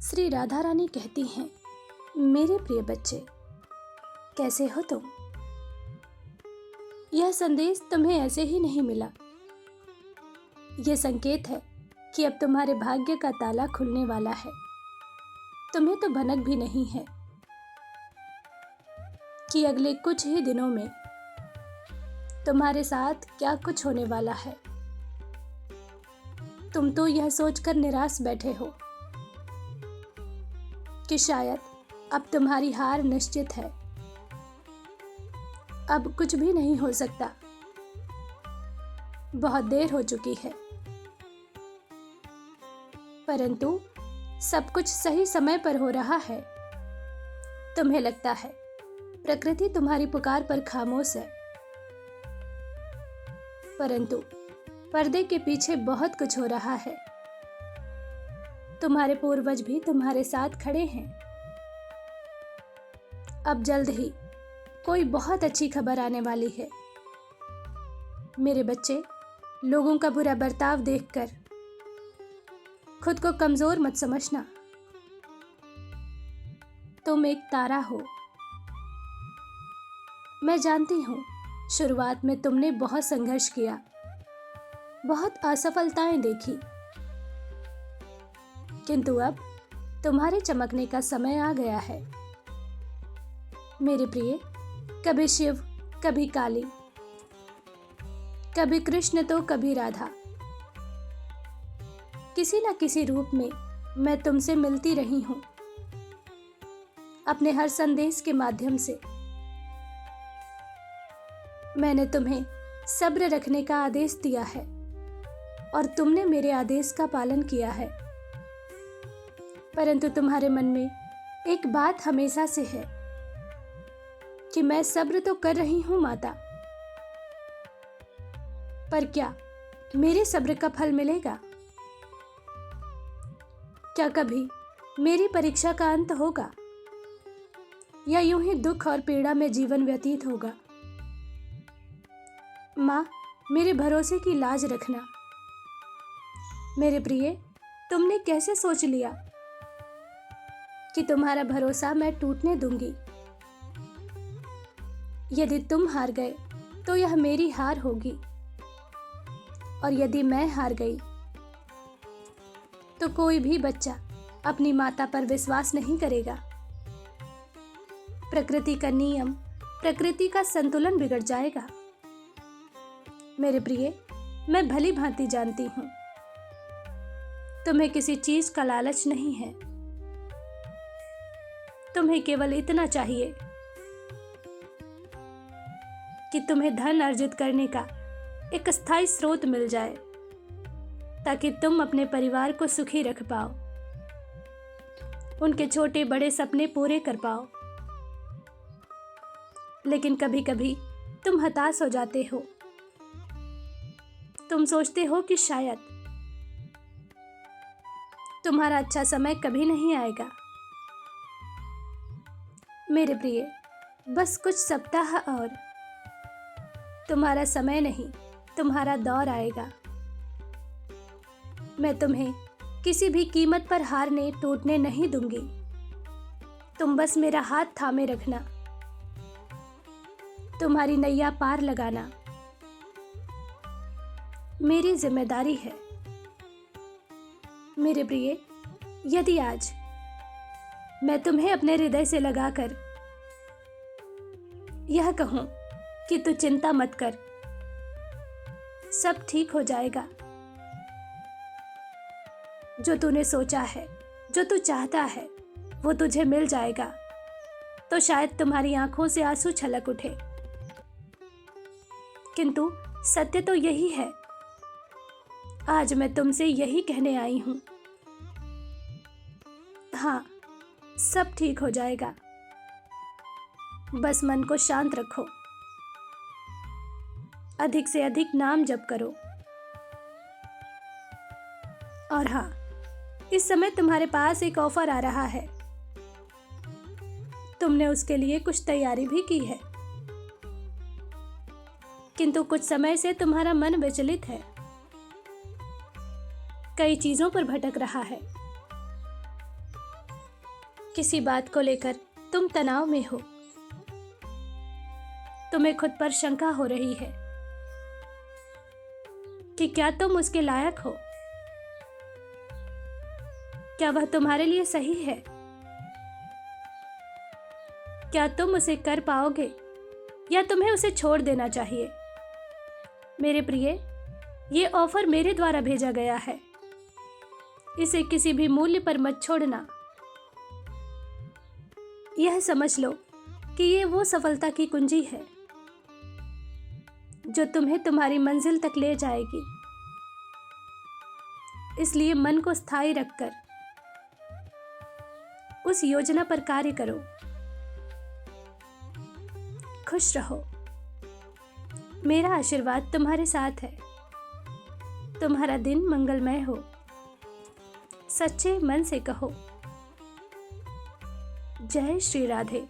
श्री राधा रानी कहती हैं, मेरे प्रिय बच्चे, कैसे हो तुम? यह संदेश तुम्हें ऐसे ही नहीं मिला। यह संकेत है कि अब तुम्हारे भाग्य का ताला खुलने वाला है। तुम्हें तो भनक भी नहीं है कि अगले कुछ ही दिनों में तुम्हारे साथ क्या कुछ होने वाला है। तुम तो यह सोचकर निराश बैठे हो कि शायद अब तुम्हारी हार निश्चित है, अब कुछ भी नहीं हो सकता, बहुत देर हो चुकी है। परंतु सब कुछ सही समय पर हो रहा है। तुम्हें लगता है प्रकृति तुम्हारी पुकार पर खामोश है, परंतु पर्दे के पीछे बहुत कुछ हो रहा है। तुम्हारे पूर्वज भी तुम्हारे साथ खड़े हैं। अब जल्द ही कोई बहुत अच्छी खबर आने वाली है। मेरे बच्चे, लोगों का बुरा बर्ताव देखकर खुद को कमजोर मत समझना। तुम एक तारा हो। मैं जानती हूं, शुरुआत में तुमने बहुत संघर्ष किया, बहुत असफलताएं देखी, किंतु अब तुम्हारे चमकने का समय आ गया है। मेरे प्रिय, कभी शिव, कभी काली, कभी कृष्ण तो कभी राधा, किसी न किसी रूप में मैं तुमसे मिलती रही हूं। अपने हर संदेश के माध्यम से मैंने तुम्हें सब्र रखने का आदेश दिया है और तुमने मेरे आदेश का पालन किया है। परंतु तुम्हारे मन में एक बात हमेशा से है कि मैं सब्र तो कर रही हूं माता, पर क्या मेरे सब्र का फल मिलेगा? क्या कभी मेरी परीक्षा का अंत होगा, या यूं ही दुख और पीड़ा में जीवन व्यतीत होगा? माँ, मेरे भरोसे की लाज रखना। मेरे प्रिय, तुमने कैसे सोच लिया कि तुम्हारा भरोसा मैं टूटने दूंगी? यदि तुम हार गए तो यह मेरी हार होगी, और यदि मैं हार गई तो कोई भी बच्चा अपनी माता पर विश्वास नहीं करेगा। प्रकृति का नियम, प्रकृति का संतुलन बिगड़ जाएगा। मेरे प्रिय, मैं भली भांति जानती हूं तुम्हें किसी चीज का लालच नहीं है। तुम्हें केवल इतना चाहिए कि तुम्हें धन अर्जित करने का एक स्थायी स्रोत मिल जाए, ताकि तुम अपने परिवार को सुखी रख पाओ, उनके छोटे बड़े सपने पूरे कर पाओ। लेकिन कभी कभी तुम हताश हो जाते हो। तुम सोचते हो कि शायद तुम्हारा अच्छा समय कभी नहीं आएगा। मेरे प्रिय, बस कुछ सप्ताह और, तुम्हारा समय नहीं, तुम्हारा दौर आएगा। मैं तुम्हें किसी भी कीमत पर हारने टूटने नहीं दूंगी। तुम बस मेरा हाथ थामे रखना। तुम्हारी नैया पार लगाना मेरी जिम्मेदारी है। मेरे प्रिय, यदि आज मैं तुम्हें अपने हृदय से लगाकर यह कहूं कि तू चिंता मत कर, सब ठीक हो जाएगा, जो तूने सोचा है, जो तू चाहता है, वो तुझे मिल जाएगा, तो शायद तुम्हारी आंखों से आंसू छलक उठे। किंतु सत्य तो यही है। आज मैं तुमसे यही कहने आई हूं। हाँ, सब ठीक हो जाएगा। बस मन को शांत रखो, अधिक से अधिक नाम जप करो। और हाँ, इस समय तुम्हारे पास एक ऑफर आ रहा है। तुमने उसके लिए कुछ तैयारी भी की है, किंतु कुछ समय से तुम्हारा मन विचलित है, कई चीजों पर भटक रहा है। किसी बात को लेकर तुम तनाव में हो, तुम्हें खुद पर शंका हो रही है कि क्या तुम उसके लायक हो, क्या वह तुम्हारे लिए सही है, क्या तुम उसे कर पाओगे या तुम्हें उसे छोड़ देना चाहिए। मेरे प्रिय, ये ऑफर मेरे द्वारा भेजा गया है, इसे किसी भी मूल्य पर मत छोड़ना। यह समझ लो कि ये वो सफलता की कुंजी है जो तुम्हें तुम्हारी मंजिल तक ले जाएगी। इसलिए मन को स्थायी रखकर उस योजना पर कार्य करो। खुश रहो। मेरा आशीर्वाद तुम्हारे साथ है। तुम्हारा दिन मंगलमय हो। सच्चे मन से कहो, जय श्री राधे।